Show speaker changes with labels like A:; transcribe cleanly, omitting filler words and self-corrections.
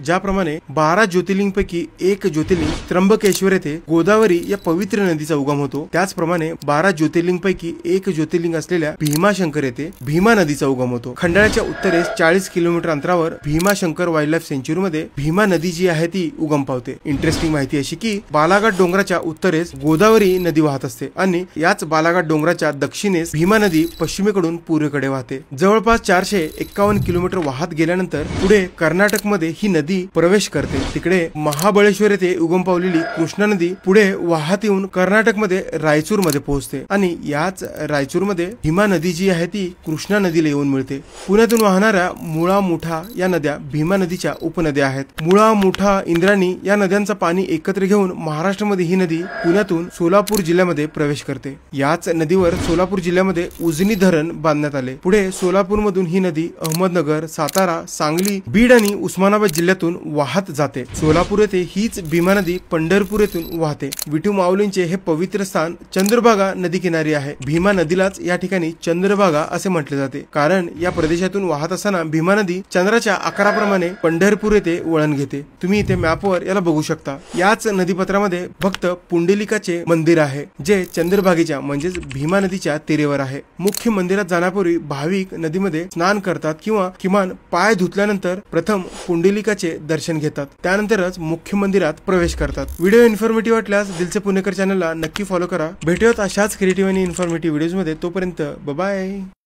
A: ज्याप्रमाणे 12 ज्योतिर्लिंगपैकी एक ज्योतिर्लिंग त्र्यंबकेश्वर येथे गोदावरी या पवित्र नदीचा उगम होतो, त्याचप्रमाणे 12 ज्योतिर्लिंगपैकी एक ज्योतिर्लिंग असलेल्या भीमाशंकर येथे भीमा नदीचा उगम होतो। खंडाळ्याच्या उत्तरेस 40 किलोमीटर अंतरावर भीमाशंकर वाईल्ड लाईफ सेंच्युरी मध्ये भीमा नदी जी आहे ती उगम पावते। इंटरेस्टिंग माहिती अशी की बालाघाट डोंगराच्या उत्तरेस गोदावरी नदी वाहत असते आणि याच बालाघाट डोंगराच्या दक्षिणेस भीमा नदी पश्चिमेकडून पूर्वेकडे वाहते। जवळपास 451 किलोमीटर वाहत गेल्यानंतर पुढे कर्नाटक मध्ये ही नदी प्रवेश करते। तिकडे महाबळेश्वर येथे उगम पावलेली कृष्णा नदी पुढे वाहत येऊन कर्नाटक मध्ये रायचूर मध्ये पोहोचते आणि याच रायचूर मध्ये भीमा नदी जी आहे ती कृष्णा नदीला येऊन मिळते। पुण्यातून वाहणाऱ्या मुळा मुठा या नद्या भीमा नदीच्या उपनद्या आहेत। मुळा मुठा इंद्राणी या नद्यांचा पाणी एकत्र घेऊन महाराष्ट्रामध्ये ही नदी पुण्यातून सोलापूर जिल्ह्यामध्ये प्रवेश करते। याच नदीवर सोलापूर जिल्ह्यामध्ये उजनी धरण बांधण्यात आले। पुढे सोलापूर मधून ही नदी अहमदनगर, सातारा, सांगली, बीड आणि उस्मानाबाद जिल्ह्यातून वाहत जाते। सोलापूर येथे हीच भीमा नदी पंढरपूर येथून वाहते। विठू माऊलींचे हे पवित्र स्थान चंद्रभागा नदी किनारी आहे। भीमा नदीलाच या ठिकाणी चंद्रभागा असे म्हटले जाते, कारण या प्रदेशातून वाहत असताना भीमा नदी चंद्राच्या आकाराप्रमाणे पंढरपूर येथे वळण घेते। तुम्ही इथे मॅपवर याला बघू शकता। याच नदीपत्रामध्ये भक्त पुंडलिकाचे मंदिर आहे, जे चंद्रभागेच्या म्हणजेच भीमा नदीच्या तीरेवर आहे। मुख्य मंदिरात जाण्यापूर्वी भाविक नदीमध्ये स्नान करतात किंवा किमान पाय धुतल्यानंतर प्रथम पुंडलिकाचे दर्शन घेतात, त्यानंतरच मुख्य मंदिरात प्रवेश करतात। व्हिडिओ इन्फॉर्मेटिव्ह वाटल्यास दिलचे पुणेकर चॅनलला नक्की फॉलो करा। भेटूयात अशाच क्रिएटिव्ह आणि इन्फॉर्मेटिव्ह व्हिडिओज मध्ये। तोपर्यंत बाय बाय।